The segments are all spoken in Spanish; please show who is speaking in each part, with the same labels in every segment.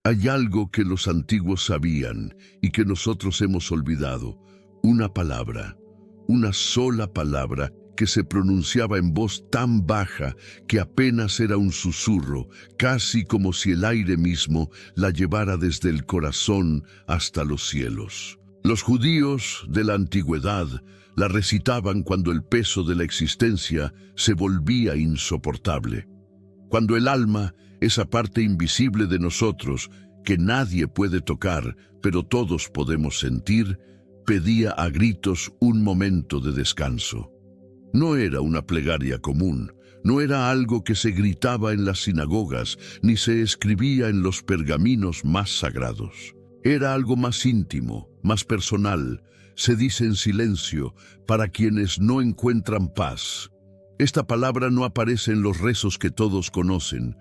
Speaker 1: Hay algo que los antiguos sabían y que nosotros hemos olvidado. Una palabra, una sola palabra que se pronunciaba en voz tan baja que apenas era un susurro, casi como si el aire mismo la llevara desde el corazón hasta los cielos. Los judíos de la antigüedad la recitaban cuando el peso de la existencia se volvía insoportable. Cuando el alma, esa parte invisible de nosotros que nadie puede tocar, pero todos podemos sentir, pedía a gritos un momento de descanso. No era una plegaria común, no era algo que se gritaba en las sinagogas, ni se escribía en los pergaminos más sagrados. Era algo más íntimo, más personal, se dice en silencio, para quienes no encuentran paz. Esta palabra no aparece en los rezos que todos conocen,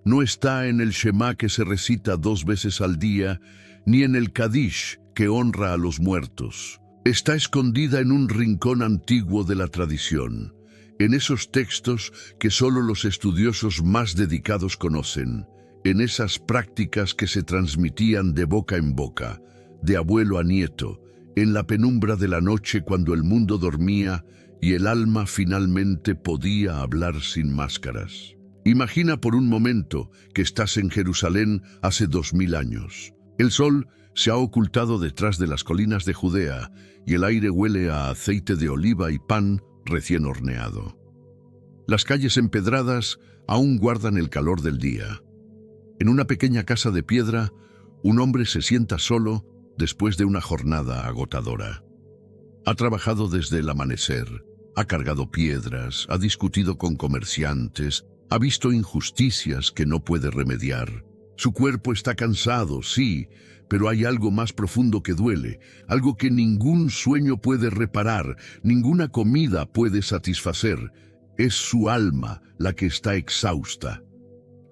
Speaker 1: no está en el Shema que se recita 2 veces al día, ni en el Kadish que honra a los muertos. Está escondida en un rincón antiguo de la tradición, en esos textos que solo los estudiosos más dedicados conocen, en esas prácticas que se transmitían de boca en boca, de abuelo a nieto, en la penumbra de la noche cuando el mundo dormía y el alma finalmente podía hablar sin máscaras. Imagina por un momento que estás en Jerusalén hace 2000 años. El sol se ha ocultado detrás de las colinas de Judea y el aire huele a aceite de oliva y pan recién horneado. Las calles empedradas aún guardan el calor del día. En una pequeña casa de piedra, un hombre se sienta solo después de una jornada agotadora. Ha trabajado desde el amanecer, ha cargado piedras, ha discutido con comerciantes, ha visto injusticias que no puede remediar. Su cuerpo está cansado, sí, pero hay algo más profundo que duele, algo que ningún sueño puede reparar, ninguna comida puede satisfacer. Es su alma la que está exhausta.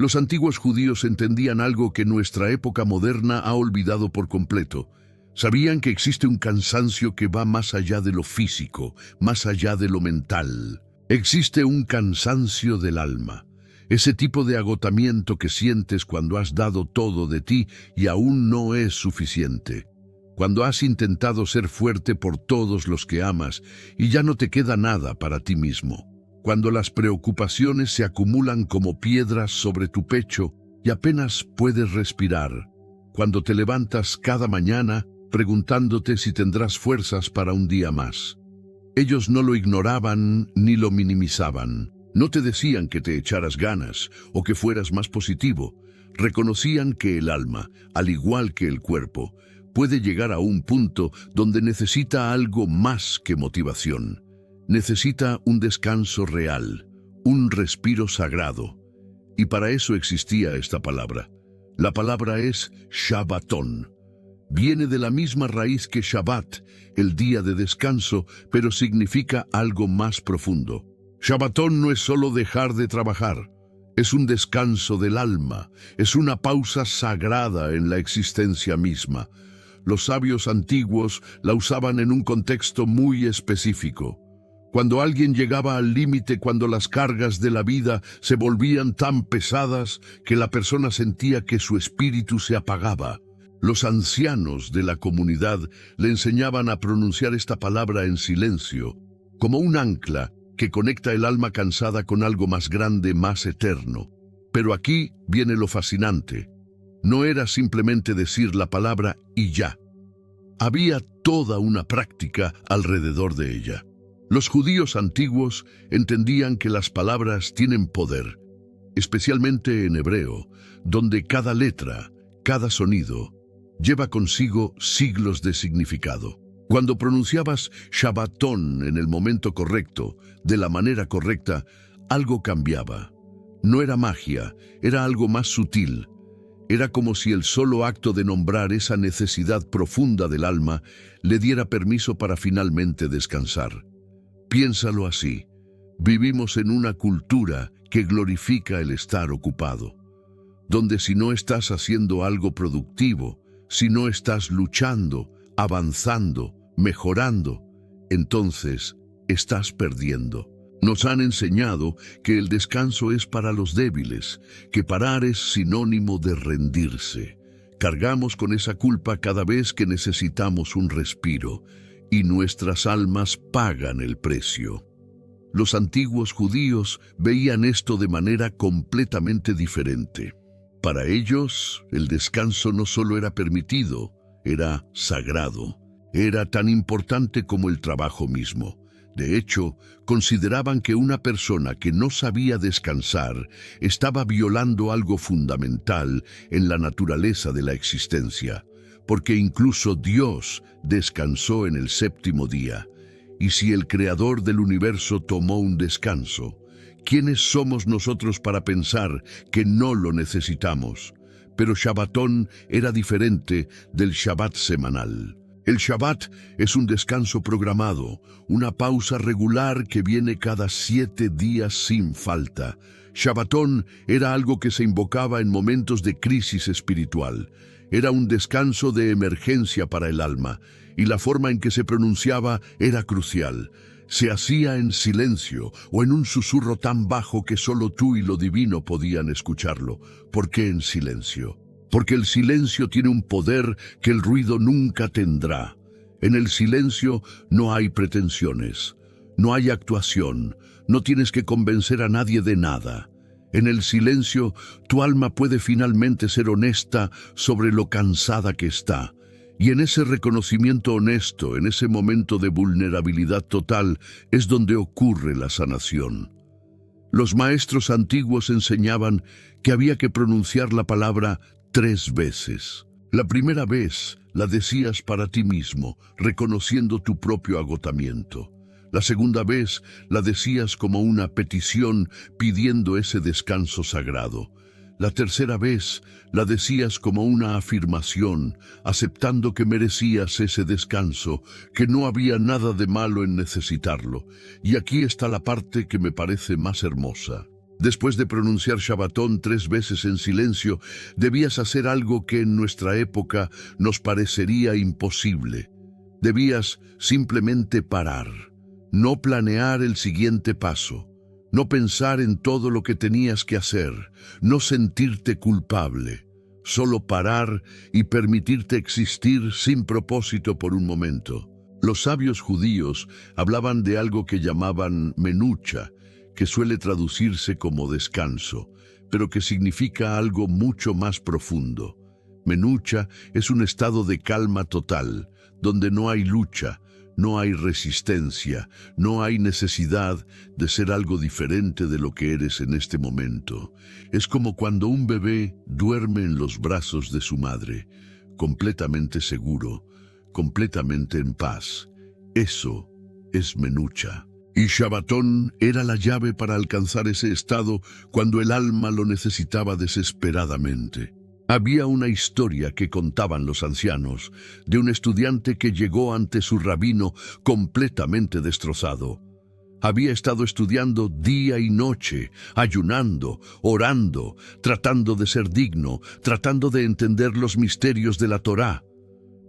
Speaker 1: Los antiguos judíos entendían algo que nuestra época moderna ha olvidado por completo. Sabían que existe un cansancio que va más allá de lo físico, más allá de lo mental. Existe un cansancio del alma. Ese tipo de agotamiento que sientes cuando has dado todo de ti y aún no es suficiente. Cuando has intentado ser fuerte por todos los que amas y ya no te queda nada para ti mismo. Cuando las preocupaciones se acumulan como piedras sobre tu pecho y apenas puedes respirar. Cuando te levantas cada mañana preguntándote si tendrás fuerzas para un día más. Ellos no lo ignoraban ni lo minimizaban. No te decían que te echaras ganas o que fueras más positivo. Reconocían que el alma, al igual que el cuerpo, puede llegar a un punto donde necesita algo más que motivación. Necesita un descanso real, un respiro sagrado. Y para eso existía esta palabra. La palabra es Shabbatón. Viene de la misma raíz que Shabbat, el día de descanso, pero significa algo más profundo. Shabbatón no es solo dejar de trabajar, es un descanso del alma, es una pausa sagrada en la existencia misma. Los sabios antiguos la usaban en un contexto muy específico. Cuando alguien llegaba al límite, cuando las cargas de la vida se volvían tan pesadas que la persona sentía que su espíritu se apagaba. Los ancianos de la comunidad le enseñaban a pronunciar esta palabra en silencio, como un ancla que conecta el alma cansada con algo más grande, más eterno. Pero aquí viene lo fascinante. No era simplemente decir la palabra y ya. Había toda una práctica alrededor de ella. Los judíos antiguos entendían que las palabras tienen poder, especialmente en hebreo, donde cada letra, cada sonido, lleva consigo siglos de significado. Cuando pronunciabas Shabbatón en el momento correcto, de la manera correcta, algo cambiaba. No era magia, era algo más sutil. Era como si el solo acto de nombrar esa necesidad profunda del alma le diera permiso para finalmente descansar. Piénsalo así. Vivimos en una cultura que glorifica el estar ocupado, donde si no estás haciendo algo productivo, si no estás luchando, avanzando, mejorando, entonces estás perdiendo. Nos han enseñado que el descanso es para los débiles, que parar es sinónimo de rendirse, Cargamos con esa culpa cada vez que necesitamos un respiro, y nuestras almas pagan el precio. Los antiguos judíos veían esto de manera completamente diferente. Para ellos, el descanso no solo era permitido, era sagrado. Era tan importante como el trabajo mismo. De hecho, consideraban que una persona que no sabía descansar estaba violando algo fundamental en la naturaleza de la existencia, porque incluso Dios descansó en el séptimo día. Y si el Creador del universo tomó un descanso, ¿quiénes somos nosotros para pensar que no lo necesitamos? Pero Shabbatón era diferente del Shabbat semanal. El Shabbat es un descanso programado, una pausa regular que viene cada 7 días sin falta. Shabbatón era algo que se invocaba en momentos de crisis espiritual. Era un descanso de emergencia para el alma, y la forma en que se pronunciaba era crucial. Se hacía en silencio o en un susurro tan bajo que solo tú y lo divino podían escucharlo. ¿Por qué en silencio? Porque el silencio tiene un poder que el ruido nunca tendrá. En el silencio no hay pretensiones, no hay actuación, no tienes que convencer a nadie de nada. En el silencio, tu alma puede finalmente ser honesta sobre lo cansada que está. Y en ese reconocimiento honesto, en ese momento de vulnerabilidad total, es donde ocurre la sanación. Los maestros antiguos enseñaban que había que pronunciar la palabra 3 veces. La primera vez la decías para ti mismo, reconociendo tu propio agotamiento. La segunda vez la decías como una petición, pidiendo ese descanso sagrado. La tercera vez la decías como una afirmación, aceptando que merecías ese descanso, que no había nada de malo en necesitarlo. Y aquí está la parte que me parece más hermosa. Después de pronunciar Shabbatón 3 veces en silencio, debías hacer algo que en nuestra época nos parecería imposible. Debías simplemente parar, no planear el siguiente paso, no pensar en todo lo que tenías que hacer, no sentirte culpable, solo parar y permitirte existir sin propósito por un momento. Los sabios judíos hablaban de algo que llamaban menucha, que suele traducirse como descanso, pero que significa algo mucho más profundo. Menucha es un estado de calma total, donde no hay lucha, no hay resistencia, no hay necesidad de ser algo diferente de lo que eres en este momento. Es como cuando un bebé duerme en los brazos de su madre, completamente seguro, completamente en paz. Eso es menucha. Y Shabbatón era la llave para alcanzar ese estado cuando el alma lo necesitaba desesperadamente. Había una historia que contaban los ancianos de un estudiante que llegó ante su rabino completamente destrozado. Había estado estudiando día y noche, ayunando, orando, tratando de ser digno, tratando de entender los misterios de la Torá.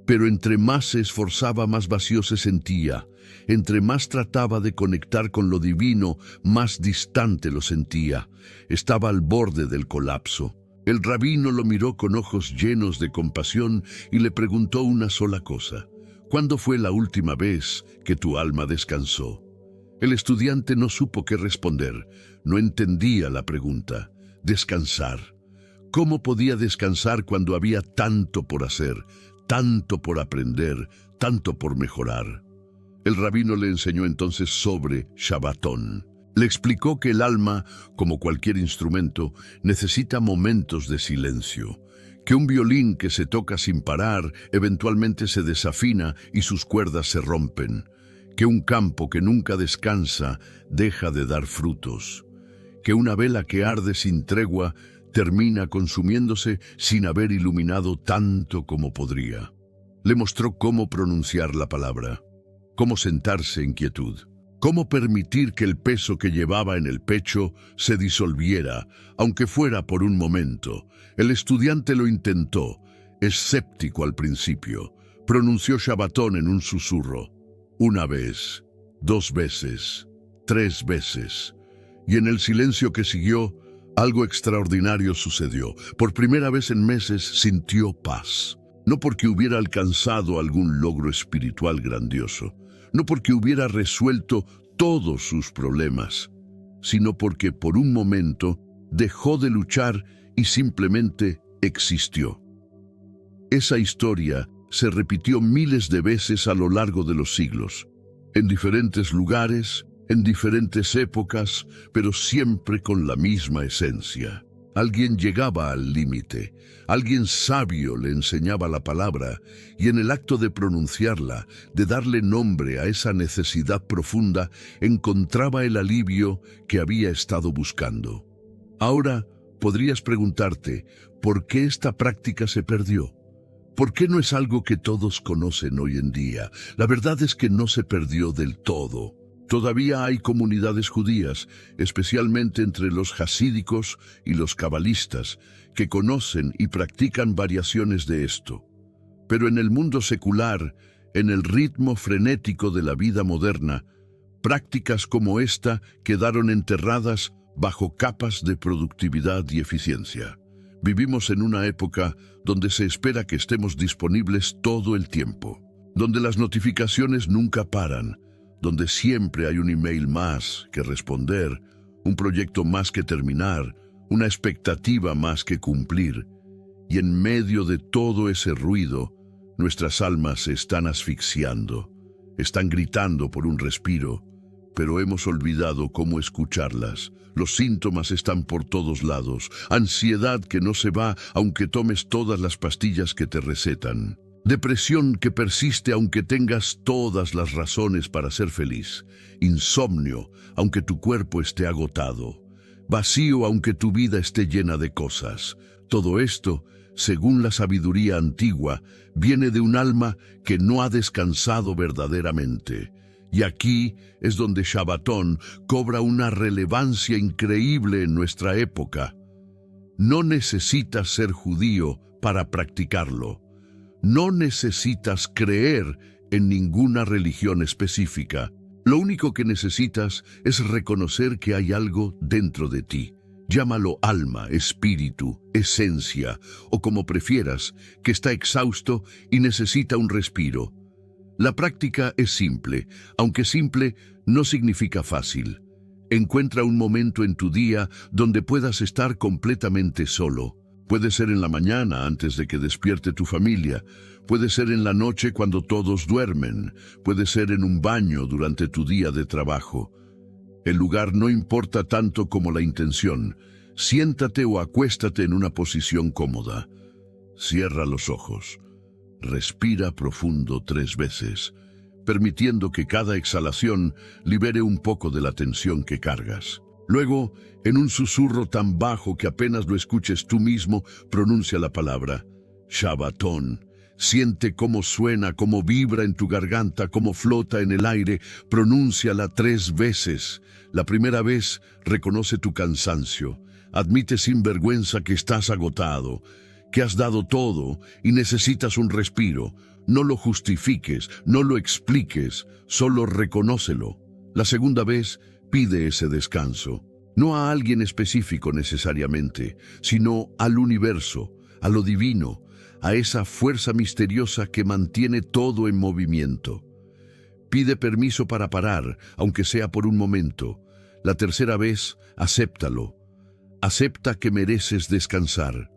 Speaker 1: Pero entre más se esforzaba, más vacío se sentía. Entre más trataba de conectar con lo divino, más distante lo sentía. Estaba al borde del colapso. El rabino lo miró con ojos llenos de compasión y le preguntó una sola cosa. ¿Cuándo fue la última vez que tu alma descansó? El estudiante no supo qué responder. No entendía la pregunta. Descansar. ¿Cómo podía descansar cuando había tanto por hacer, tanto por aprender, tanto por mejorar? El rabino le enseñó entonces sobre Shabbatón. Le explicó que el alma, como cualquier instrumento, necesita momentos de silencio, que un violín que se toca sin parar eventualmente se desafina y sus cuerdas se rompen, que un campo que nunca descansa deja de dar frutos, que una vela que arde sin tregua termina consumiéndose sin haber iluminado tanto como podría. Le mostró cómo pronunciar la palabra, cómo sentarse en quietud, cómo permitir que el peso que llevaba en el pecho se disolviera, aunque fuera por un momento. El estudiante lo intentó, escéptico al principio. Pronunció Shabbatón en un susurro. 1 vez, 2 veces, 3 veces. Y en el silencio que siguió, Algo extraordinario sucedió. Por primera vez en meses sintió paz. No porque hubiera alcanzado algún logro espiritual grandioso, no porque hubiera resuelto todos sus problemas, sino porque por un momento dejó de luchar y simplemente existió. Esa historia se repitió miles de veces a lo largo de los siglos, en diferentes lugares, en diferentes épocas, pero siempre con la misma esencia. Alguien llegaba al límite, alguien sabio le enseñaba la palabra, y en el acto de pronunciarla, de darle nombre a esa necesidad profunda, encontraba el alivio que había estado buscando. Ahora podrías preguntarte, ¿por qué esta práctica se perdió? ¿Por qué no es algo que todos conocen hoy en día? La verdad es que no se perdió del todo. Todavía hay comunidades judías, especialmente entre los jasídicos y los cabalistas, que conocen y practican variaciones de esto. Pero en el mundo secular, en el ritmo frenético de la vida moderna, prácticas como esta quedaron enterradas bajo capas de productividad y eficiencia. Vivimos en una época donde se espera que estemos disponibles todo el tiempo, donde las notificaciones nunca paran, donde siempre hay un email más que responder, un proyecto más que terminar, una expectativa más que cumplir. Y en medio de todo ese ruido, nuestras almas se están asfixiando, están gritando por un respiro, pero hemos olvidado cómo escucharlas. Los síntomas están por todos lados, ansiedad que no se va aunque tomes todas las pastillas que te recetan. Depresión que persiste aunque tengas todas las razones para ser feliz. Insomnio aunque tu cuerpo esté agotado. Vacío aunque tu vida esté llena de cosas. Todo esto, según la sabiduría antigua, viene de un alma que no ha descansado verdaderamente. Y aquí es donde Shabbatón cobra una relevancia increíble en nuestra época. No necesitas ser judío para practicarlo. No necesitas creer en ninguna religión específica. Lo único que necesitas es reconocer que hay algo dentro de ti. Llámalo alma, espíritu, esencia, o como prefieras, que está exhausto y necesita un respiro. La práctica es simple, aunque simple no significa fácil. Encuentra un momento en tu día donde puedas estar completamente solo. Puede ser en la mañana antes de que despierte tu familia, puede ser en la noche cuando todos duermen, puede ser en un baño durante tu día de trabajo. El lugar no importa tanto como la intención. Siéntate o acuéstate en una posición cómoda. Cierra los ojos. Respira profundo 3 veces, permitiendo que cada exhalación libere un poco de la tensión que cargas. Luego, en un susurro tan bajo que apenas lo escuches tú mismo, pronuncia la palabra Shabbatón. Siente cómo suena, cómo vibra en tu garganta, cómo flota en el aire. Pronúnciala 3 veces. La primera vez, reconoce tu cansancio. Admite sin vergüenza que estás agotado, que has dado todo y necesitas un respiro. No lo justifiques, no lo expliques, solo reconócelo. La segunda vez, pide ese descanso, no a alguien específico necesariamente, sino al universo, a lo divino, a esa fuerza misteriosa que mantiene todo en movimiento. Pide permiso para parar, aunque sea por un momento. La tercera vez, acéptalo. Acepta que mereces descansar,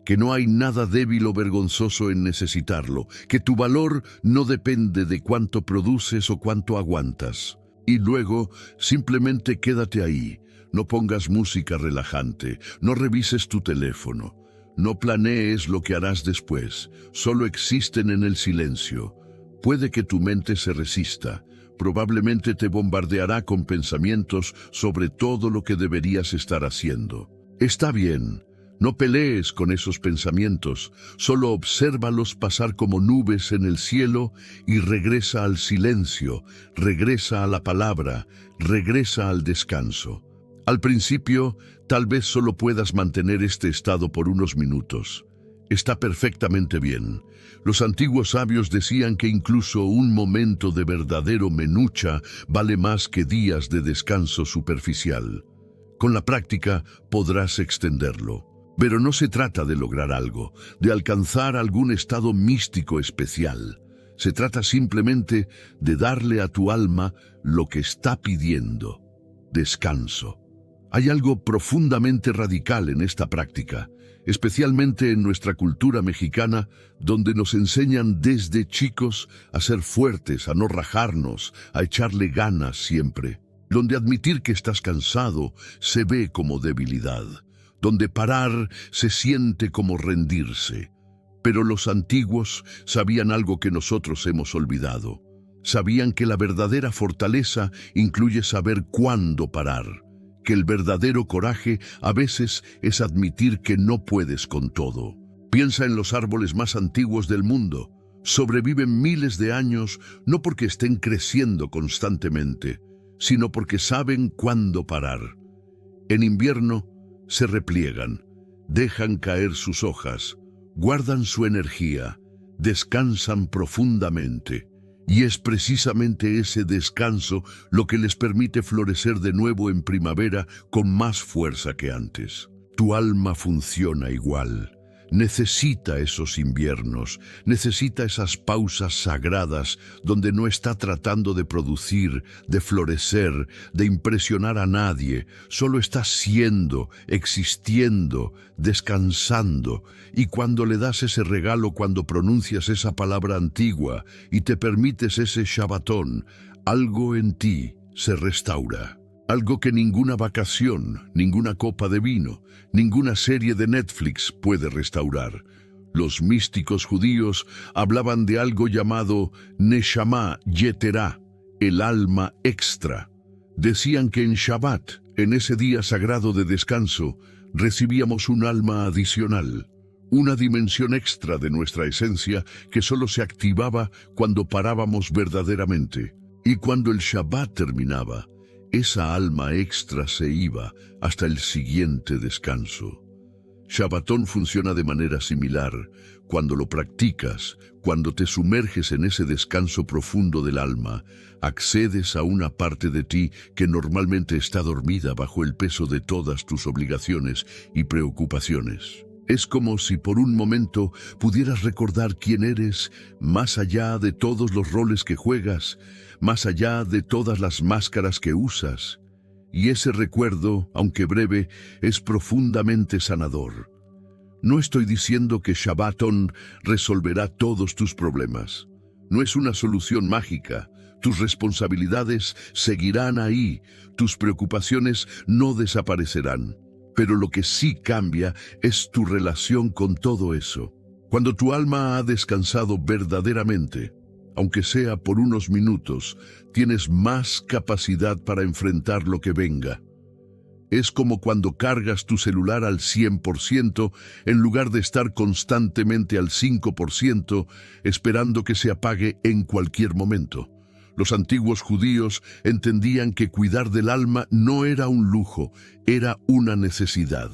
Speaker 1: que no hay nada débil o vergonzoso en necesitarlo, que tu valor no depende de cuánto produces o cuánto aguantas. Y luego, simplemente quédate ahí. No pongas música relajante, no revises tu teléfono, no planees lo que harás después, solo existen en el silencio. Puede que tu mente se resista, probablemente te bombardeará con pensamientos sobre todo lo que deberías estar haciendo. Está bien. No pelees con esos pensamientos, solo obsérvalos pasar como nubes en el cielo y regresa al silencio, regresa a la palabra, regresa al descanso. Al principio, tal vez solo puedas mantener este estado por unos minutos. Está perfectamente bien. Los antiguos sabios decían que incluso un momento de verdadero menucha vale más que días de descanso superficial. Con la práctica podrás extenderlo. Pero no se trata de lograr algo, de alcanzar algún estado místico especial. Se trata simplemente de darle a tu alma lo que está pidiendo: descanso. Hay algo profundamente radical en esta práctica, especialmente en nuestra cultura mexicana, donde nos enseñan desde chicos a ser fuertes, a no rajarnos, a echarle ganas siempre, donde admitir que estás cansado se ve como debilidad, donde parar se siente como rendirse. Pero los antiguos sabían algo que nosotros hemos olvidado. Sabían que la verdadera fortaleza incluye saber cuándo parar, que el verdadero coraje a veces es admitir que no puedes con todo. Piensa en los árboles más antiguos del mundo. Sobreviven miles de años no porque estén creciendo constantemente, sino porque saben cuándo parar. En invierno se repliegan, dejan caer sus hojas, guardan su energía, descansan profundamente. Y es precisamente ese descanso lo que les permite florecer de nuevo en primavera con más fuerza que antes. Tu alma funciona igual. Necesita esos inviernos, necesita esas pausas sagradas donde no está tratando de producir, de florecer, de impresionar a nadie, solo está siendo, existiendo, descansando. Y cuando le das ese regalo, cuando pronuncias esa palabra antigua y te permites ese Shabbatón, algo en ti se restaura. Algo que ninguna vacación, ninguna copa de vino, ninguna serie de Netflix puede restaurar. Los místicos judíos hablaban de algo llamado Neshama Yeterá, el alma extra. Decían que en Shabbat, en ese día sagrado de descanso, recibíamos un alma adicional, una dimensión extra de nuestra esencia que solo se activaba cuando parábamos verdaderamente. Y cuando el Shabbat terminaba, esa alma extra se iba hasta el siguiente descanso. Shabbatón funciona de manera similar. Cuando lo practicas, cuando te sumerges en ese descanso profundo del alma, accedes a una parte de ti que normalmente está dormida bajo el peso de todas tus obligaciones y preocupaciones. Es como si por un momento pudieras recordar quién eres, más allá de todos los roles que juegas, más allá de todas las máscaras que usas. Y ese recuerdo, aunque breve, es profundamente sanador. No estoy diciendo que Shabbatón resolverá todos tus problemas. No es una solución mágica. Tus responsabilidades seguirán ahí, tus preocupaciones no desaparecerán. Pero lo que sí cambia es tu relación con todo eso. Cuando tu alma ha descansado verdaderamente, aunque sea por unos minutos, tienes más capacidad para enfrentar lo que venga. Es como cuando cargas tu celular al 100% en lugar de estar constantemente al 5% esperando que se apague en cualquier momento. Los antiguos judíos entendían que cuidar del alma no era un lujo, era una necesidad.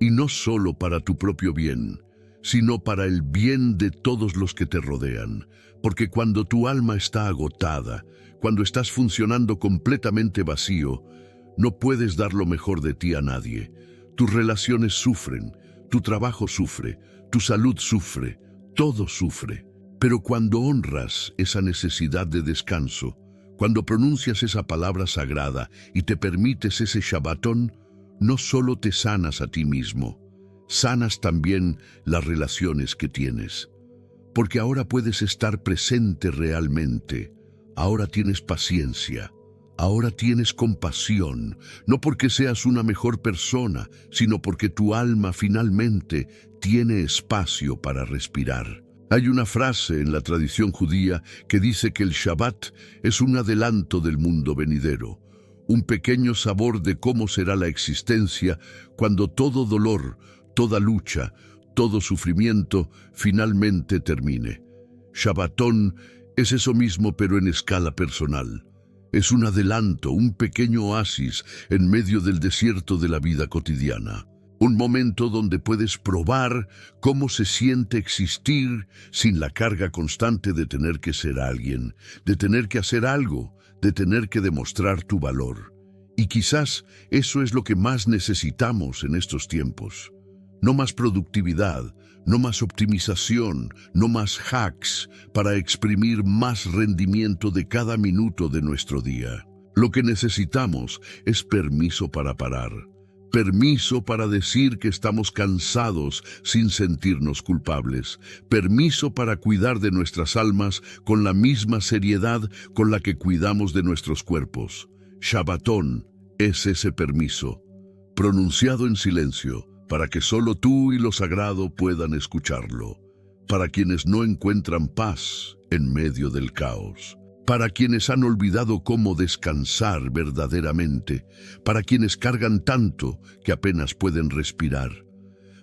Speaker 1: Y no solo para tu propio bien, sino para el bien de todos los que te rodean. Porque cuando tu alma está agotada, cuando estás funcionando completamente vacío, no puedes dar lo mejor de ti a nadie. Tus relaciones sufren, tu trabajo sufre, tu salud sufre, todo sufre. Pero cuando honras esa necesidad de descanso, cuando pronuncias esa palabra sagrada y te permites ese Shabbatón, no solo te sanas a ti mismo, sanas también las relaciones que tienes. Porque ahora puedes estar presente realmente, ahora tienes paciencia, ahora tienes compasión, no porque seas una mejor persona, sino porque tu alma finalmente tiene espacio para respirar. Hay una frase en la tradición judía que dice que el Shabbat es un adelanto del mundo venidero, un pequeño sabor de cómo será la existencia cuando todo dolor, toda lucha, todo sufrimiento finalmente termine. Shabbatón es eso mismo pero en escala personal. Es un adelanto, un pequeño oasis en medio del desierto de la vida cotidiana. Un momento donde puedes probar cómo se siente existir sin la carga constante de tener que ser alguien, de tener que hacer algo, de tener que demostrar tu valor. Y quizás eso es lo que más necesitamos en estos tiempos. No más productividad, no más optimización, no más hacks para exprimir más rendimiento de cada minuto de nuestro día. Lo que necesitamos es permiso para parar, permiso para decir que estamos cansados sin sentirnos culpables, permiso para cuidar de nuestras almas con la misma seriedad con la que cuidamos de nuestros cuerpos. Shabbatón es ese permiso, pronunciado en silencio, para que solo tú y lo sagrado puedan escucharlo, para quienes no encuentran paz en medio del caos, para quienes han olvidado cómo descansar verdaderamente, para quienes cargan tanto que apenas pueden respirar.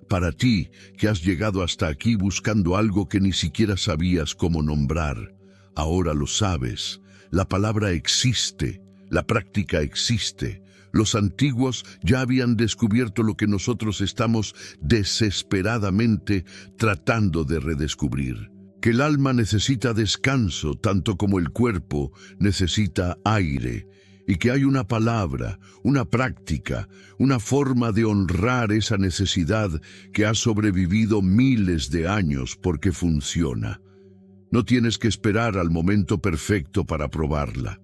Speaker 1: Para ti, que has llegado hasta aquí buscando algo que ni siquiera sabías cómo nombrar, ahora lo sabes. La palabra existe, la práctica existe. Los antiguos ya habían descubierto lo que nosotros estamos desesperadamente tratando de redescubrir. Que el alma necesita descanso tanto como el cuerpo necesita aire, y que hay una palabra, una práctica, una forma de honrar esa necesidad que ha sobrevivido miles de años porque funciona. No tienes que esperar al momento perfecto para probarla.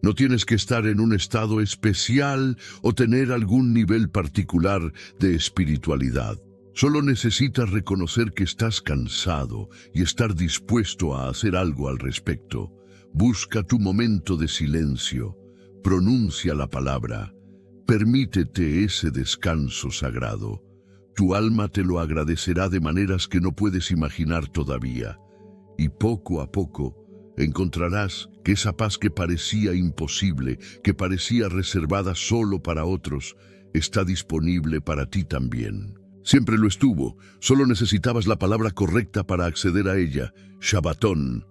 Speaker 1: No tienes que estar en un estado especial o tener algún nivel particular de espiritualidad. Solo necesitas reconocer que estás cansado y estar dispuesto a hacer algo al respecto. Busca tu momento de silencio. Pronuncia la palabra. Permítete ese descanso sagrado. Tu alma te lo agradecerá de maneras que no puedes imaginar todavía. Y poco a poco encontrarás que esa paz que parecía imposible, que parecía reservada solo para otros, está disponible para ti también. Siempre lo estuvo, solo necesitabas la palabra correcta para acceder a ella. Shabbatón.